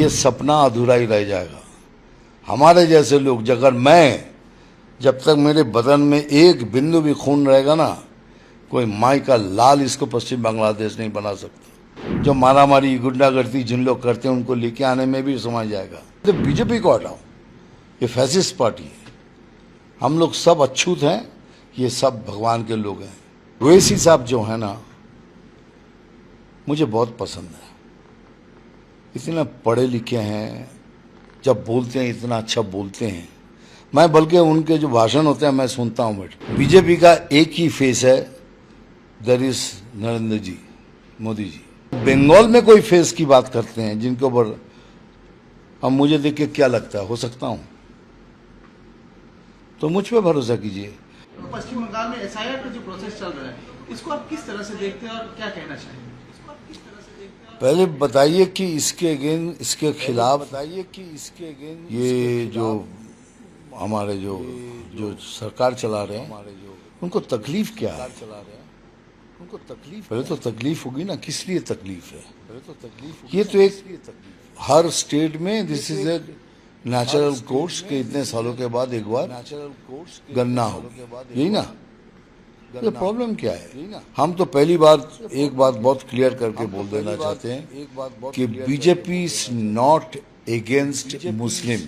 ये सपना अधूरा ही रह जाएगा। हमारे जैसे लोग, जब तक मेरे बदन में एक बिंदु भी खून रहेगा ना, कोई माई का लाल इसको पश्चिम बांग्लादेश नहीं बना सकता। जो मारामारी गुंडागर्दी जिन लोग करते हैं उनको लेके आने में भी समय जाएगा। तो बीजेपी को हटाओ, ये फैसिस्ट पार्टी है। हम लोग सब अछूत हैं, ये सब भगवान के लोग हैं। ओवैसी साहब जो है ना, मुझे बहुत पसंद है। इतना पढ़े लिखे हैं, जब बोलते हैं इतना अच्छा बोलते हैं। मैं बल्कि उनके जो भाषण होते हैं मैं सुनता हूँ। बट बीजेपी का एक ही फेस है, दैट इज नरेंद्र जी, मोदी जी। बंगाल में कोई फेस की बात करते हैं जिनके ऊपर अब मुझे देख के क्या लगता है, हो सकता हूँ, तो मुझ पे भरोसा कीजिए। पश्चिम बंगाल में एसआईआर का जो प्रोसेस चल रहा है, इसको आप किस तरह से देखते हैं और क्या कहना चाहेंगे? पहले बताइए कि इसके खिलाफ ये जो हमारे जो सरकार चला रहे हैं उनको तकलीफ क्या है? पहले तो तकलीफ होगी ना, किस लिए तकलीफ है? ये तो एक हर स्टेट में this is a natural course के इतने सालों के बाद एक बार गणना हो, यही ना? ये प्रॉब्लम क्या है? हम तो पहली बार एक बात बहुत क्लियर करके बोल देना चाहते हैं कि BJP is not against Muslim,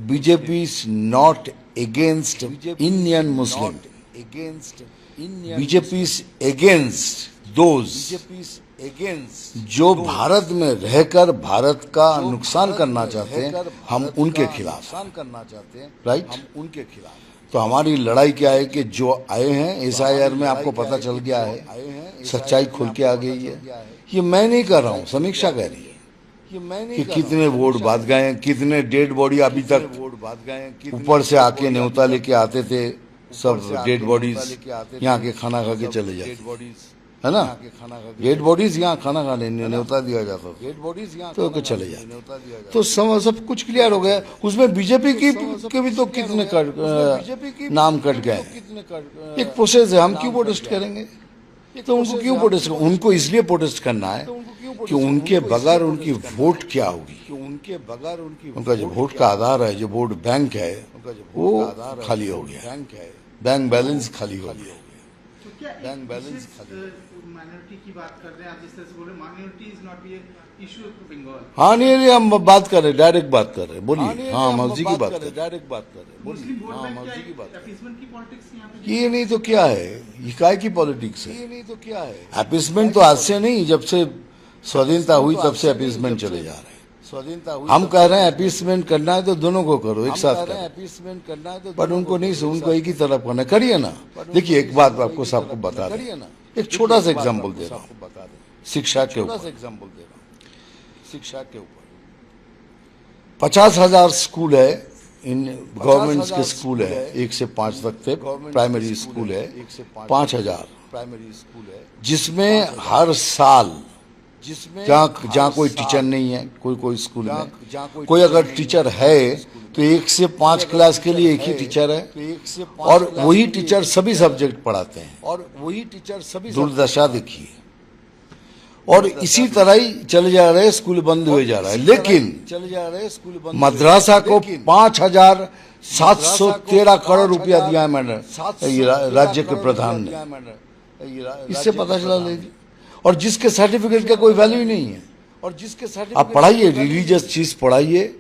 BJP is not against Indian Muslim, BJP is against those जो भारत में रहकर भारत का नुकसान करना चाहते हैं। हम उनके खिलाफ, राइट? तो हमारी लड़ाई क्या है कि जो आए हैं एसआईआर में, आपको पता चल गया है, सच्चाई खुल के आ गई है। ये मैं नहीं कर रहा हूँ, समीक्षा कह रही है कि कितने वोट बाद गए हैं, कितने डेड बॉडी अभी तक ऊपर से आके न्योता लेके आते थे, सब डेड बॉडीज यहाँ के खाना खा के चले जाते, है ना? डेड बॉडीज यहाँ खाना खाने न्योता दिया जाता था, तो चले जाते। तो सब कुछ क्लियर हो गया। उसमें बीजेपी के भी तो कितने नाम कट गए। एक प्रोसेस है, हम क्यों प्रोटेस्ट करेंगे? तो उनको क्यों प्रोटेस्ट? उनको इसलिए प्रोटेस्ट करना है कि उनके बगैर उनकी वोट क्या होगी। उनका जो वोट का आधार है, जो वोट बैंक है, वो खाली हो गया, बैंक बैलेंस खाली हो गया। बैंक बैलेंस माइनॉरिटी की बात कर रहे हैं आप, जिस तरह से बोल रहे हैं माइनॉरिटी इज नॉट ये इशू बंगाल। हाँ नहीं, हम बात कर रहे हैं, डायरेक्ट बात कर रहे हैं। बोलिए। हाँ, मर्जी की बात कर रहे हैं, डायरेक्ट बात कर रहे हैं। बोलिए। हाँ, मर्जी की बात। अपीसमेंट की पॉलिटिक्स यहाँ पे ये नहीं तो क्या है? ये काय की पॉलिटिक्स है? ये नहीं तो क्या है? अपीसमेंट तो आज से नहीं, जब से स्वाधीनता हुई तब से अपीसमेंट चले जा रहे हैं। हम कह रहे हैं अपीसमेंट करना है तो दोनों को करो, एक साथ करो। पर उनको नहीं, उनको एक ही तरफ करना, करिए ना। देखिए, एक बात आपको सबको बता दें, एक छोटा सा एग्जाम्पल दे रहा हूँ शिक्षा के ऊपर। 50,000 स्कूल है, इन गवर्नमेंट के स्कूल है, 1 से 5 तक थे, प्राइमरी स्कूल है 5,000, जिसमें हर साल जहाँ कोई टीचर नहीं है, कोई स्कूल में कोई अगर टीचर है तो 1 से 5 क्लास के लिए एक ही टीचर है, और वही टीचर सभी सब्जेक्ट पढ़ाते हैं। दुर्दशा देखिए। और इसी तरह ही चले जा रहे, स्कूल बंद हुए जा रहा है। लेकिन मद्रासा को 5,713 करोड़ रुपया दिया है मैंने, राज्य के प्रधान ने। इससे पता चला लीजिए। और जिसके सर्टिफिकेट का कोई वैल्यू ही नहीं है, आप पढ़ाइए, रिलीजियस चीज पढ़ाइए।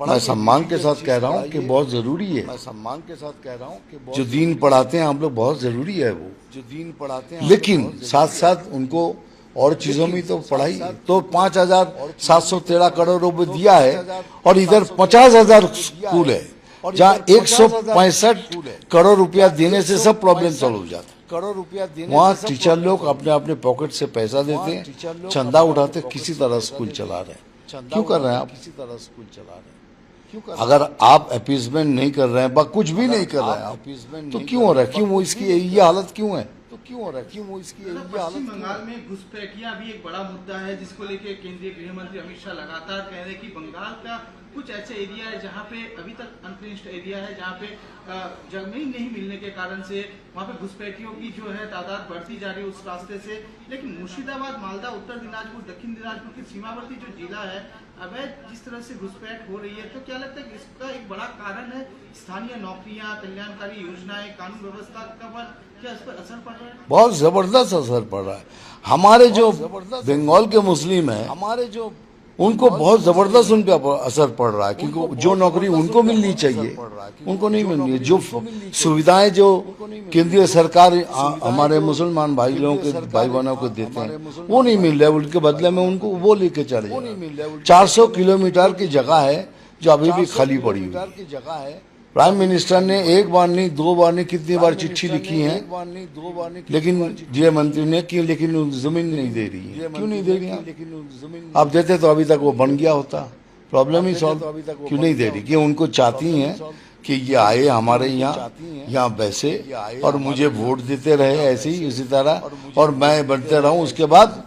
मैं सम्मान के साथ कह रहा हूँ कि बहुत जरूरी है। जो दीन पढ़ाते हैं हम लोग, बहुत जरूरी है वो। लेकिन साथ साथ उनको और चीजों में तो पढ़ाई। तो 5,713 करोड़ रुपए दिया है, और इधर 50,000 स्कूल है जहाँ 165 करोड़ रुपया देने से सब प्रॉब्लम सॉल्व हो जाता है। वहाँ टीचर लोग अपने अपने पॉकेट से पैसा देते हैं, चंदा उठाते, किसी तरह स्कूल चला रहे हैं। क्यों कर रहे हैं आप? अगर आप अपीसमेंट नहीं कर रहे हैं, कुछ भी नहीं कर रहे हैं आप, तो क्यों हो रहा है? क्यों इसकी ये हालत क्यों है? तो क्यों हो रहा है, क्यों वो इसकी ये पश्चिम हालत क्यों बंगाल है? में घुसपैठियां भी एक बड़ा मुद्दा है, जिसको लेके केंद्रीय गृह मंत्री अमित शाह लगातार कह रहे हैं कि बंगाल का कुछ ऐसे एरिया है जहां पे अभी तक अनफिनिश्ड एरिया है, जहां पे जमीन नहीं मिलने के कारण से वहां पे घुसपैठियों की जो है तादाद बढ़ती जा रही है उस रास्ते से। लेकिन मुर्शिदाबाद, मालदा, उत्तर दिनाजपुर, दक्षिण दिनाजपुर की सीमावर्ती जो जिला है, अवैध जिस तरह से घुसपैठ हो रही है, तो क्या लगता है कि इसका एक बड़ा कारण है स्थानीय नौकरियां, कल्याणकारी योजनाएं, कानून व्यवस्था का क्या इस पर असर पड़ रहा है? बहुत जबरदस्त असर पड़ रहा है। हमारे जो बंगाल के मुस्लिम हैं, हमारे जो उनको बहुत जबरदस्त उन पे असर पड़ रहा है, क्योंकि जो नौकरी उनको मिलनी चाहिए उनको नहीं मिल रही है। जो सुविधाएं जो केंद्रीय सरकार हमारे मुसलमान भाई लोगों के भाई बहनों को देते हैं वो नहीं मिल रहा है, उनके बदले में उनको वो लेके चले जा रहे हैं। 400 किलोमीटर की जगह है जो अभी भी खाली पड़ी हुई है। प्राइम मिनिस्टर ने एक बार नहीं, दो बार नहीं, कितनी बार चिट्ठी लिखी है, लेकिन गृह मंत्री ने कि लेकिन जमीन नहीं दे रही है। क्यों नहीं दे रही है? आप देते तो अभी तक वो बन गया होता, प्रॉब्लम ही सॉल्व। क्यों नहीं दे रही? कि उनको चाहती हैं कि ये आए हमारे यहाँ वैसे और मुझे वोट देते रहे ऐसे ही इसी तरह, और मैं बनते रहूं, उसके बाद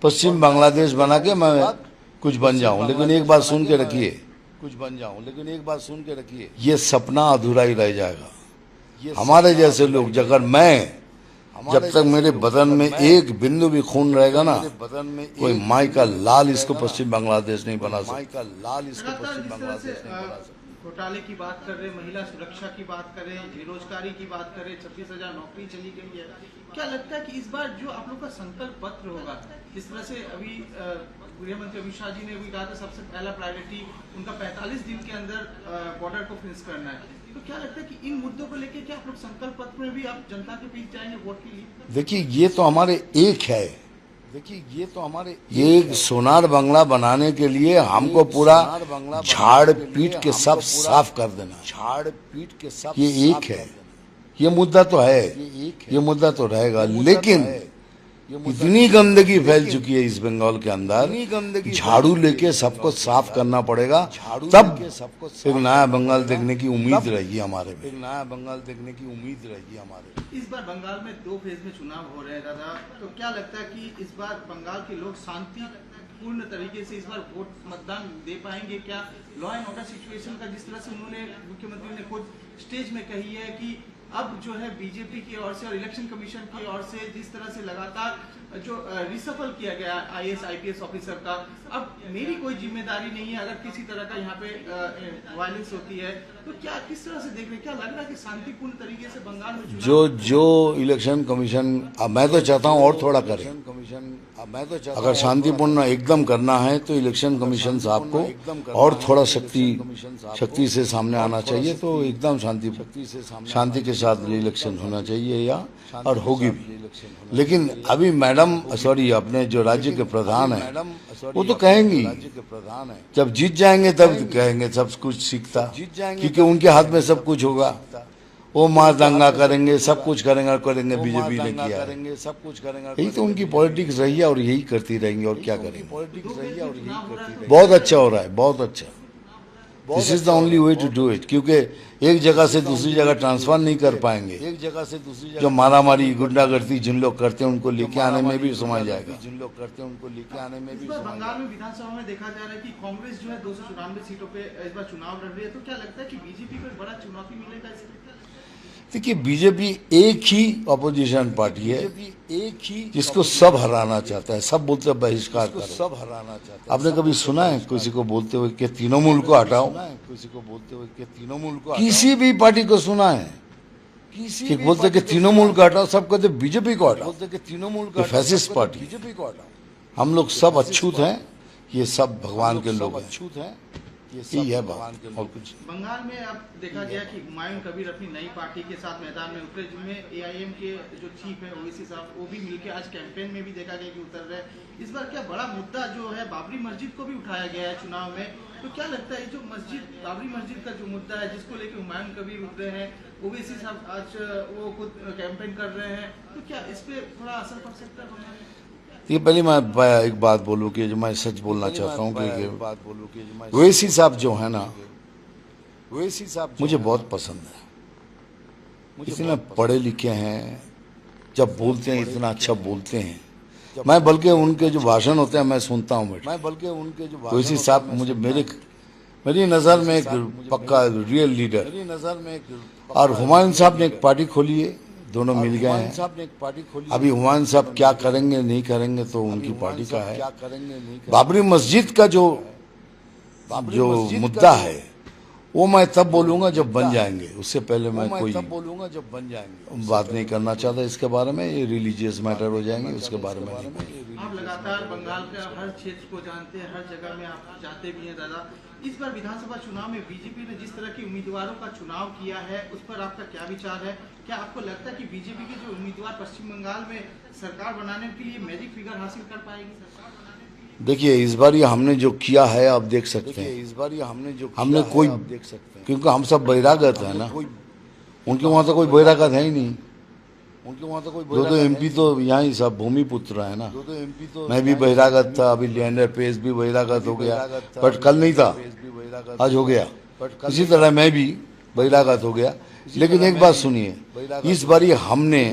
पश्चिम बांग्लादेश बना के मैं कुछ बन जाऊं। लेकिन एक बात सुन के रखिए, ये सपना अधूरा ही रह जाएगा। हमारे जैसे लोग, जब तक मेरे बदन में एक बिंदु भी खून रहेगा ना, कोई माई का लाल इसको पश्चिम बांग्लादेश नहीं बना सकता। घोटाले की बात कर रहे, महिला सुरक्षा की बात करें, बेरोजगारी की बात करें, 26,000 नौकरी चली गई है, क्या लगता है कि इस बार जो आप लोग का संकल्प पत्र होगा, जिस तरह से अभी गृह मंत्री अमित शाह जी ने भी कहा था सबसे पहला प्रायोरिटी उनका 45 दिन के अंदर बॉर्डर को फिनिश करना है, तो क्या लगता है कि इन मुद्दों को लेकर क्या आप लोग संकल्प पत्र में भी आप जनता के बीच जाएंगे वोट के लिए? देखिए ये तो हमारे एक है, एक सोनार बंगला बनाने के लिए हमको पूरा झाड़ पीट के सब साफ कर देना, ये एक है। ये मुद्दा तो है, ये मुद्दा तो रहेगा, लेकिन इतनी गंदगी फैल चुकी है इस बंगाल के अंदर, झाड़ू लेके सबको साफ करना पड़ेगा, तब एक नया बंगाल देखने की उम्मीद रहेगी हमारे में। इस बार बंगाल में 2 फेज में चुनाव हो रहे हैं दादा, तो क्या लगता है कि इस बार बंगाल के लोग शांतिपूर्ण तरीके से इस बार वोट मतदान दे पाएंगे? क्या लॉ एंड ऑर्डर सिचुएशन का जिस तरह से उन्होंने, मुख्यमंत्री ने खुद स्टेज में कही है कि अब जो है बीजेपी की ओर से और इलेक्शन कमीशन की ओर से जिस तरह से लगातार जो रिसफल किया गया आईएएस आईपीएस ऑफिसर का, अब मेरी कोई जिम्मेदारी नहीं है अगर किसी तरह का यहाँ पे वायलेंस होती है, तो क्या किस तरह से देख रहे, क्या लग रहा है कि शांतिपूर्ण तरीके से बंगाल में जो इलेक्शन कमीशन, अब मैं तो चाहता हूँ और थोड़ा करें। अगर शांतिपूर्ण एकदम करना है तो इलेक्शन कमीशन साहब को और थोड़ा शक्ति से सामने आना चाहिए, तो एकदम शांति के साथ इलेक्शन होना चाहिए या और होगी भी। लेकिन अभी मैडम अपने जो राज्य के प्रधान है वो तो कहेंगी, जब जीत जाएंगे तब कहेंगे सब कुछ सीखता, क्योंकि उनके हाथ में सब कुछ होगा, वो मार दंगा करेंगे, सब कुछ करेंगे बीजेपी ने किया है। यही तो उनकी पॉलिटिक्स रही है और यही करती रहेंगे, और क्या करेंगे। बहुत अच्छा हो रहा है, बहुत अच्छा। This is the only way to do it, क्योंकि एक जगह से दूसरी जगह ट्रांसफर नहीं कर पाएंगे। जो मारामारी गुंडागर्दी जिन लोग करते हैं उनको लेके आने में भी समय जाएगा। बंगाल में विधानसभा में देखा जा रहा है कि कांग्रेस जो है 294 सीटों पे इस बार चुनाव लड़ रही है, तो क्या लगता है कि बीजेपी को एक बड़ा चुनौती मिलेगा इसमें? देखिए बीजेपी एक ही अपोजिशन पार्टी है, जिसको सब हराना चाहता है। सब बोलते हैं बहिष्कार करो, सब हराना चाहता है। आपने कभी सुना है किसी को बोलते हुए कि तृणमूल को हटाओ? किसी भी पार्टी को सुना है कि बोलते कि तृणमूल को हटाओ? सब कहते बीजेपी को हटाओ, ये फैसिस्ट पार्टी। हम लोग सब अछूत हैं, ये सब भगवान के लोग हैं, यही है बात और कुछ। बंगाल में अब देखा गया कि हुमायूं कबीर अपनी नई पार्टी के साथ मैदान में उतरे, जिनमें एआईएम के जो चीफ है ओवैसी साहब, वो भी मिलके आज कैंपेन में भी देखा गया कि उतर रहे। इस बार क्या बड़ा मुद्दा जो है बाबरी मस्जिद को भी उठाया गया है चुनाव में, तो क्या लगता है जो बाबरी मस्जिद का जो मुद्दा है जिसको लेकर हुमायूं कबीर उतरे हैं, ओवैसी साहब आज वो खुद कैंपेन कर रहे हैं, तो क्या इस पे थोड़ा असर पड़ सकता है? ये पहले मैं एक बात बोलूं कि जो मैं सच बोलना चाहता हूं कि ओवैसी साहब जो है ना, मुझे बहुत पसंद है। इतने पढ़े लिखे हैं, जब बोलते हैं इतना अच्छा बोलते हैं। मैं बल्कि उनके जो भाषण होते हैं मैं सुनता हूँ बैठ के। तो इसी साहब मुझे मेरी नज़र में एक पक्का रियल लीडर, और हुमायूं साहब ने एक पार्टी खोली है, दोनों मिल गए हैं। अभी हुमायूं साहब क्या करेंगे नहीं करेंगे तो उनकी पार्टी का है। बाबरी मस्जिद का जो मुद्दा है वो मैं तब बोलूंगा जब बन जाएंगे, उससे पहले मैं कोई बात नहीं करना चाहता इसके बारे में। ये रिलीजियस मैटर हो जाएंगे, उसके बारे में नहीं। आप लगातार बंगाल के हर क्षेत्र को जानते हैं, हर जगह में आप जाते भी हैं दादा। इस बार विधानसभा चुनाव में बीजेपी ने जिस तरह के उम्मीदवारों का चुनाव किया है उस पर आपका क्या विचार है? क्या आपको लगता है कि बीजेपी के जो उम्मीदवार पश्चिम बंगाल में सरकार बनाने के लिए मैजिक फिगर हासिल कर पाएगी? देखिए इस बार ये हमने जो किया है आप देख सकते हैं। हमने कोई, क्योंकि हम सब बहिरागत है ना, उनके वहां तो कोई बहिरागत है ही नहीं। दो एमपी तो यहाँ ही सब भूमिपुत्र है ना। मैं भी बहिरागत था, अभी लिएंडर पेस भी बहिरागत हो गया, बट कल नहीं था, आज हो गया। इसी तरह मैं भी बहिरागत हो गया। लेकिन एक बात सुनिए, इस बार हमने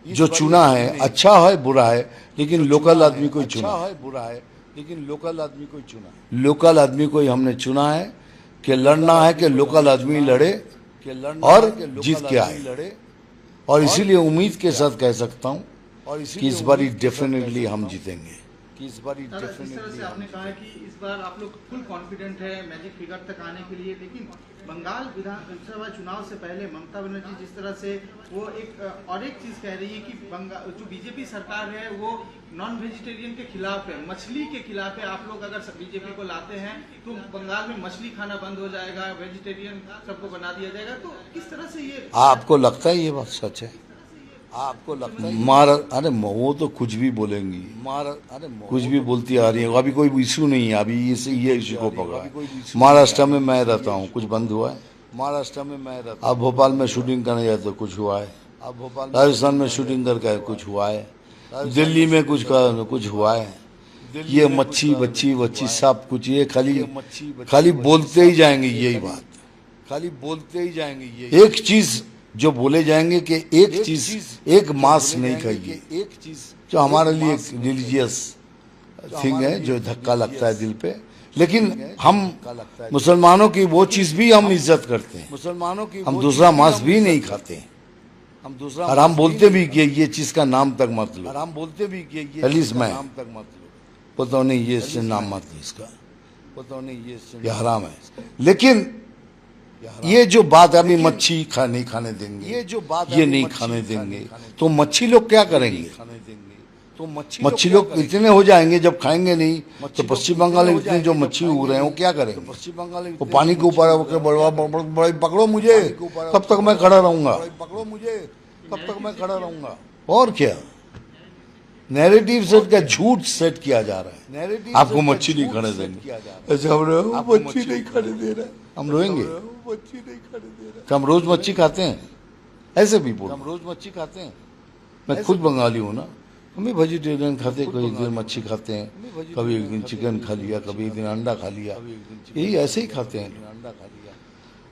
जो चुना है, अच्छा है बुरा है, लेकिन लोकल आदमी को चुना लोकल आदमी को हमने चुना है कि लड़ना है, कि लोकल आदमी लड़े और जीत के आए। और इसीलिए उम्मीद के साथ कह सकता हूँ कि इस बार डेफिनेटली हम जीतेंगे। इस तरह से आपने कहा है कि इस बार आप लोग फुल कॉन्फिडेंट है मैजिक फिगर तक आने के लिए। लेकिन बंगाल विधानसभा चुनाव से पहले ममता बनर्जी जिस तरह से वो एक चीज कह रही है कि बंगाल जो बीजेपी सरकार है वो नॉन वेजिटेरियन के खिलाफ है, मछली के खिलाफ है। आप लोग अगर बीजेपी को लाते हैं तो बंगाल में मछली खाना बंद हो जाएगा, वेजिटेरियन सबको बना दिया जाएगा। तो किस तरह से ये आपको लगता है ये बात सच है? आपको लगता है अरे वो तो कुछ भी बोलेंगी, कुछ भी बोलती आ रही है। अभी कोई इशू नहीं है, अभी ये इशू को पकड़ा है। महाराष्ट्र में मैं रहता हूँ, कुछ बंद हुआ है? महाराष्ट्र में मैं रहता हूँ। अब भोपाल में शूटिंग करने जाए तो कुछ हुआ है, अब भोपाल राजस्थान में शूटिंग करके कुछ हुआ है, दिल्ली में कुछ हुआ है। ये मच्छी बच्ची बच्ची सब कुछ, ये खाली बोलते ही जाएंगे यही बात, खाली बोलते ही जाएंगे। एक चीज जो बोले जाएंगे कि एक चीज, एक मांस नहीं खाइए, एक चीज जो हमारे लिए एक रिलीजियस थिंग है, जो धक्का लगता है दिल पे। लेकिन हम मुसलमानों की वो चीज भी हम इज्जत करते हैं, मुसलमानों की हम दूसरा मांस भी नहीं खाते हैं। और हम बोलते भी कि ये चीज का नाम तक मत लो, हम बोलते भी कि मैं पता नहीं ये इससे नाम मत लो, इसका पता नहीं ये हराम है। लेकिन ये जो बात है अभी मच्छी नहीं खाने देंगे, ये जो बात ये नहीं खाने देंगे, तो मच्छी लोग क्या करेंगे? तो मच्छी लोग इतने हो जाएंगे जब खाएंगे नहीं, तो पश्चिम बंगाल में इतने जो मच्छी उग रहे हैं वो क्या करेंगे? पश्चिम बंगाल वो पानी के ऊपर पकड़ो मुझे तब तक मैं खड़ा रहूंगा, पकड़ो मुझे तब तक मैं खड़ा रहूंगा। और क्या नैरेटिव सेट का झूठ सेट किया जा रहा है। आपको मच्छी नहीं खाने देंगे, अच्छा हम मच्छी नहीं खाने दे रहे, हम रोएंगे? हम रोज मच्छी खाते हैं, ऐसे भी बोल, हम रोज मच्छी खाते हैं। मैं खुद बंगाली हूँ ना, हम भी वेजिटेरियन खाते हैं, कोई एक दिन मच्छी खाते हैं, कभी एक दिन चिकन खा लिया, कभी एक दिन अंडा खा लिया, यही ऐसे ही खाते हैं।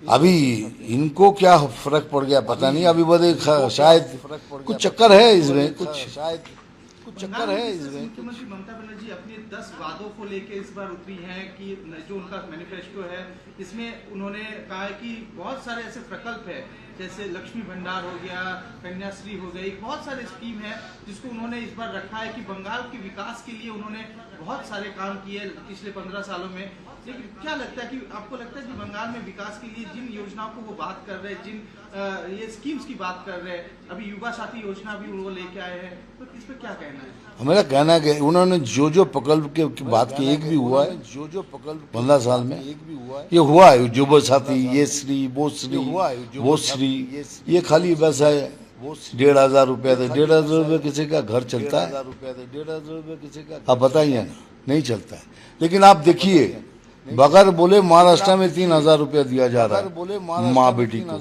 अभी इनको क्या फर्क पड़ गया पता नहीं, अभी बोले शायद कुछ चक्कर है इसमें, कुछ चक्कर है इसमें। मुख्यमंत्री ममता बनर्जी अपने 10 वादों को लेकर इस बार उतरी हैं कि जो उनका मैनिफेस्टो है इसमें उन्होंने कहा है कि बहुत सारे ऐसे प्रकल्प है, जैसे लक्ष्मी भंडार हो गया, कन्याश्री हो गई, बहुत सारे स्कीम है जिसको उन्होंने इस बार रखा है कि बंगाल के विकास के लिए उन्होंने बहुत सारे काम किए पिछले 15 सालों में। लेकिन क्या लगता है कि आपको लगता है कि बंगाल में विकास के लिए जिन योजनाओं को वो बात कर रहे हैं, जिन ये स्कीम्स की बात कर रहे हैं, अभी युवा साथी योजना भी वो लेके आए हैं, तो इस पर क्या कहना है? मेरा कहना है कि उन्होंने जो प्रकल्प की बात की एक भी हुआ है, जो प्रकल्प 15 साल में एक भी हुआ है, ये हुआ है। युवा साथी, ये श्री, वो श्री, वो श्री, ये खाली बस है 1,500 रुपया दे। 1,500 रुपये किसी का घर चलता है? 1,500 रुपये किसी का आप बताइए ना, नहीं चलता है। लेकिन आप देखिए बगैर बोले महाराष्ट्र में 3,000 रुपया दिया जा रहा है माँ बेटी को,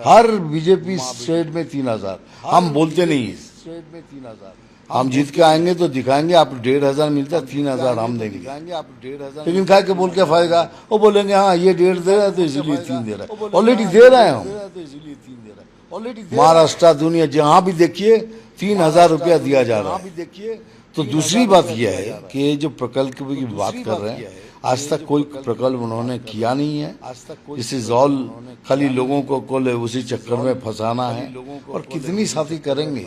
हर बीजेपी स्टेट में 3,000। हम बोलते नहीं है, स्टेट में 3,000। हम जीत के आएंगे तो दिखाएंगे आप 1,500 मिलता है, 3,000 हम देंगे। लेकिन क्या के बोल के फायदा, वो बोलेंगे हाँ ये 1.5 दे रहा है तो इसलिए 3 दे रहा है, ऑलरेडी दे रहे हैं हम। महाराष्ट्र दुनिया जहां भी देखिए 3,000 रुपया दिया जा रहा है। तो दूसरी बात यह है कि ये जो प्रकल्प की बात कर रहे हैं, आज तक कोई प्रकल्प उन्होंने किया नहीं है। इस इज ऑल खाली लोगों को उसी चक्कर में फंसाना है। और कितनी साथी करेंगे?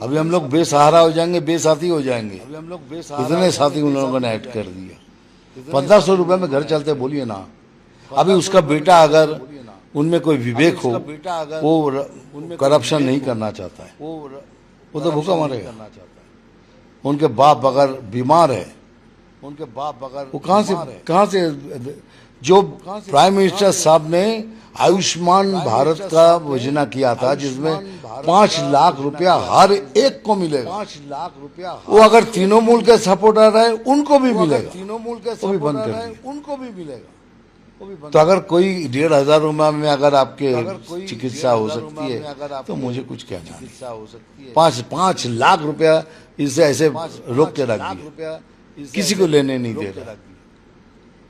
अभी हम लोग बेसहारा हो जाएंगे, बेसाथी हो जाएंगे। कितने साथी उन लोगों ने ऐड कर दिया। 1500 रुपए में घर चलते, बोलिए ना। अभी उसका बेटा अगर उनमें कोई विवेक हो, वो करप्शन नहीं करना चाहता है, वो तो भूखा मरेगा। उनके बाप अगर बीमार है, वो कहां से जो प्राइम मिनिस्टर साहब ने आयुष्मान भारत का योजना किया था, जिसमें 5 लाख रुपया हर एक को मिलेगा। 5 लाख रुपया वो अगर तृणमूल के सपोर्टर है उनको भी मिलेगा। तृणमूल के वो भी बंद कर दिया, उनको भी मिलेगा। तो अगर कोई 1,500 रुपये में अगर आपके चिकित्सा हो सकती है तो मुझे कुछ कहना नहीं। 5 लाख रुपया इससे ऐसे रोक के रख दिया, किसी को लेने नहीं दे रहा।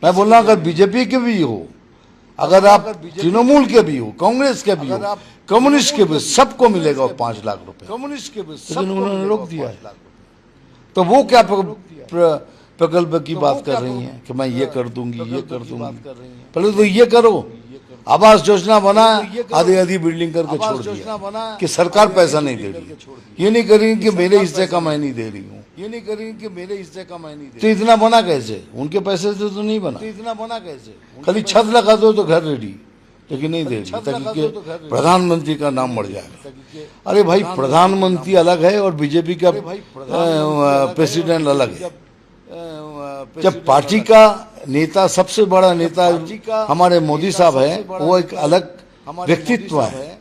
मैं बोल रहा हूं अगर बीजेपी के भी हो, अगर आप तृणमूल के भी हो, कांग्रेस के भी हो, कम्युनिस्ट के भी, सबको मिलेगा 5 लाख रुपए। कम्युनिस्ट के भी, लेकिन उन्होंने रोक दिया है। तो वो क्या प्रकल्प की बात कर रही हैं कि मैं ये कर दूंगी, ये कर दूंगी। पहले तो ये करो। आवास योजना बना, आधी आधी बिल्डिंग करके छोड़ दिया कि सरकार पैसा नहीं दे रही। ये नहीं करेंगे कि मेरे हिस्से का मैं नहीं दे रही हूँ, ये नहीं करेंगे कि मेरे हिस्से का मैं नहीं दे। तो इतना बना कैसे? उनके पैसे से तो नहीं बना। इतना बना कैसे? खाली छत लगा दो तो घर रेडी, लेकिन नहीं दे रही ताकि प्रधानमंत्री का नाम बढ़ जाएगा। अरे भाई, प्रधानमंत्री अलग है और बीजेपी का प्रेसिडेंट अलग है। जब पार्टी का नेता, सबसे बड़ा नेता हमारे मोदी साहब है, वो एक अलग व्यक्तित्व है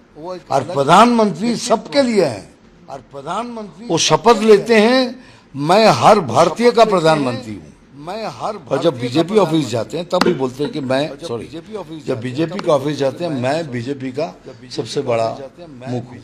और प्रधानमंत्री सबके लिए है। और प्रधानमंत्री वो शपथ लेते हैं, मैं हर भारतीय का प्रधानमंत्री हूँ। और जब बीजेपी ऑफिस जाते हैं तब भी बोलते हैं कि मैं जब बीजेपी का ऑफिस जाते हैं मैं बीजेपी का सबसे बड़ा मुख हूँ।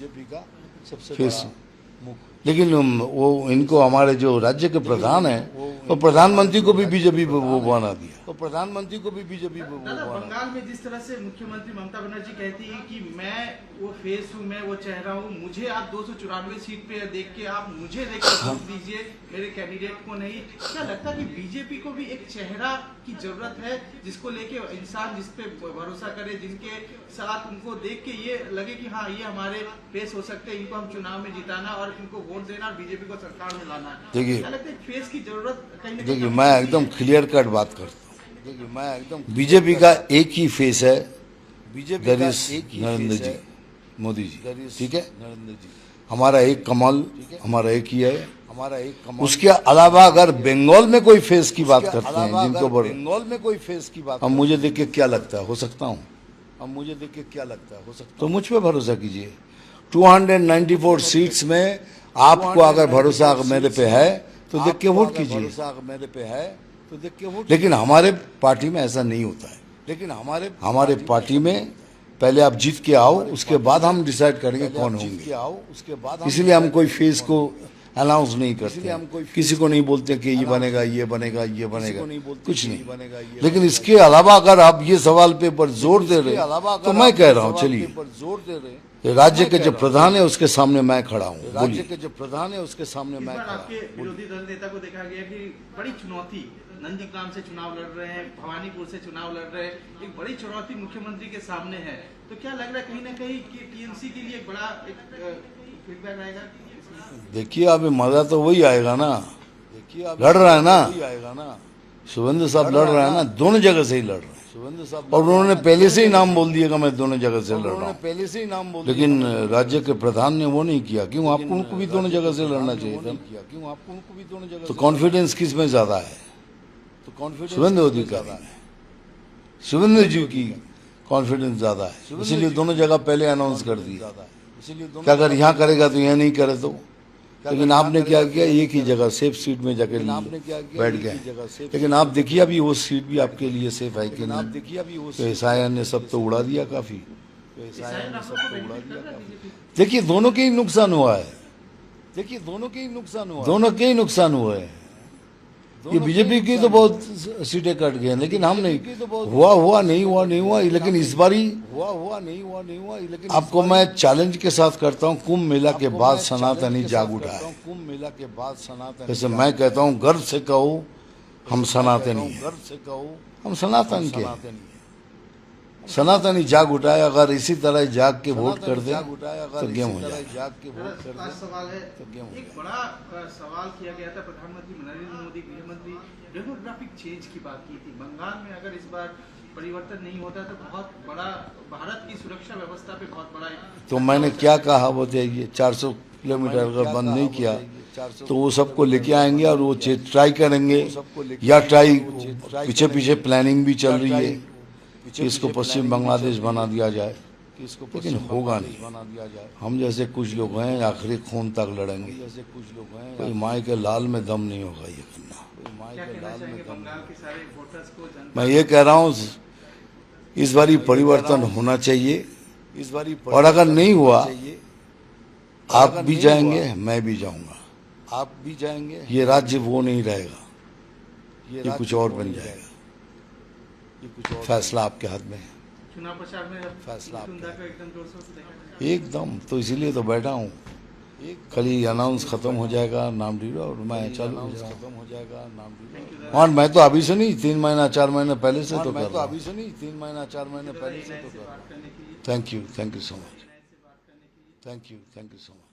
लेकिन वो इनको हमारे जो राज्य के प्रधान हैं, तो प्रधानमंत्री को भी बीजेपी वो बना दिया। तो प्रधानमंत्री को भी बीजेपी बंगाल में जिस तरह से मुख्यमंत्री ममता बनर्जी कहती है कि मैं वो फेस हूँ, मैं वो चेहरा हूँ, मुझे आप 294 सीट पे देख के आप मुझे देख के वोट दीजिए, मेरे कैंडिडेट को नहीं। क्या लगता है कि बीजेपी को भी एक चेहरा की जरूरत है जिसको लेके इंसान जिस पे भरोसा करे, जिनके साथ उनको देख के ये लगे कि हाँ ये हमारे फेस हो सकते हैं, इनको हम चुनाव में जिताना और इनको वोट देना और बीजेपी को सरकार में लाना। देखिए, फेस की जरूरत कहीं। देखिए, मैं एकदम क्लियर कट बात करता हूँ। देखिए, मैं एकदम बीजेपी का एक ही फेस है, बीजेपी नरेंद्र जी, मोदी जी, ठीक है। नरेंद्र जी हमारा एक कमल, हमारा एक ही है, हमारा एक कमल। उसके अलावा अगर बंगाल में कोई फेस की बात करते हैं, जिनको बंगाल में कोई फेस की बात, अब मुझे देख के क्या लगता है, हो सकता हूँ, अब मुझे देख के क्या लगता है, हो सकता, तो मुझ पे भरोसा कीजिए। 294 सीट्स में आपको अगर भरोसा मेरे पे है तो देख के वोट कीजिए। मेरे पे है तो देख के वोट। लेकिन हमारे पार्टी में ऐसा नहीं होता है। लेकिन हमारे पार्टी में पहले आप जीत के आओ, उसके बाद हम डिसाइड करेंगे कौन होंगे। इसलिए हम कोई फेस को अनाउंस नहीं करते, किसी को नहीं बोलते कि ये बनेगा, ये बनेगा, ये बनेगा, कुछ नहीं। लेकिन इसके अलावा अगर आप ये सवाल पे पर जोर दे रहे तो मैं कह रहा हूँ, चलिए, राज्य के जो प्रधान है उसके सामने मैं खड़ा हूँ। राज्य के जो प्रधान है उसके सामने मैं खड़ा हूँ। विरोधी दल नेता को देखा गया कि बड़ी चुनौती, नंदीग्राम से चुनाव लड़ रहे हैं, भवानीपुर से चुनाव लड़ रहे हैं, एक बड़ी चुनौती मुख्यमंत्री के सामने है। तो क्या लग रहा है कहीं ना कहीं कि टीएमसी के लिए बड़ा फीडबैक आएगा? देखिए, अभी मजा तो वही आएगा ना। देखिए, लड़ रहा है ना, शुभेंद्र साहब लड़ रहा है ना, दोनों जगह से ही लड़ रहे हैं। और उन्होंने पहले से ही नाम बोल दिया कि मैं दोनों जगह से लड़ रहा हूँ, पहले से ही नाम बोल। लेकिन राज्य के प्रधान ने वो नहीं किया। क्यों? आपको उनको भी दोनों जगह से लड़ना चाहिए था। क्यों? आपको उनको भी दोनों जगह। तो कॉन्फिडेंस किस में ज्यादा है? तो कॉन्फिडेंस शुभेंद्र अधिकारी, शुभेंद्र जी की कॉन्फिडेंस ज्यादा है, इसीलिए दोनों जगह पहले अनाउंस कर दिया कि अगर यहाँ करेगा तो यहाँ नहीं करे तो। लेकिन आपने क्या किया, एक ही जगह सेफ सीट में जाके बैठ गए। लेकिन आप देखिए अभी वो सीट भी आपके लिए सेफ है कि नहीं? तो एसआईआर ने सब तो उड़ा दिया काफी। देखिए, दोनों के ही नुकसान हुआ है। देखिए, दोनों के ही नुकसान हुआ है। ये बीजेपी की तो बहुत सीटें कट गए हैं, लेकिन हम नहीं हुआ नहीं हुआ, लेकिन इस बारी आपको मैं चैलेंज के साथ करता हूँ, कुंभ मेला के बाद सनातनी जाग उठा है। कुंभ मेला के बाद सनातन, जैसे मैं कहता हूँ गर्व से कहो हम सनातनी हैं, गर्व से कहो हम सनातन के हैं। सनातनी जाग उठाए, अगर इसी तरह जाग के वोट कर दे तो गेम हो जाए। आज सवाल है, एक बड़ा सवाल किया गया था, प्रधानमंत्री नरेंद्र मोदी, गृह मंत्री डेमोग्राफिक चेंज की बात की थी। बंगाल में अगर इस बार परिवर्तन नहीं होता तो बहुत बड़ा भारत की सुरक्षा व्यवस्था पे बहुत बड़ा तो मैंने क्या कहा, वो देखिए 400 किलोमीटर अगर बंद नहीं किया तो वो सबको लेके आएंगे और वो ट्राई करेंगे, या ट्राई पीछे प्लानिंग भी चल रही है कि इसको पश्चिम बांग्लादेश बना दिया जाए, लेकिन होगा नहीं। हम जैसे कुछ लोग हैं आखिरी खून तक लड़ेंगे, कोई माई के लाल में दम नहीं होगा ये करना। क्या कहना चाहेंगे बंगाल के सारे वोटर्स को, जनता? मैं ये कह रहा हूँ इस बारी परिवर्तन होना चाहिए, इस बारी, और अगर नहीं हुआ आप भी जाएंगे मैं भी जाऊंगा, आप भी जाएंगे, ये राज्य वो नहीं रहेगा, ये कुछ और बन जाएगा। फैसला आपके हाथ में है। चुनाव प्रचार में फैसला को एकदम जोर शोर से देखा जाए। एकदम, तो इसीलिए तो बैठा हूँ। कल ही अनाउंस खत्म हो जाएगा नाम ड्यूरा और मैं चालू हो जाएगा नाम ड्यूरा। और मैं तो अभी से नहीं, 3 महीना 4 महीने पहले से तो कर रहा हूँ। Thank you so much, thank you so much.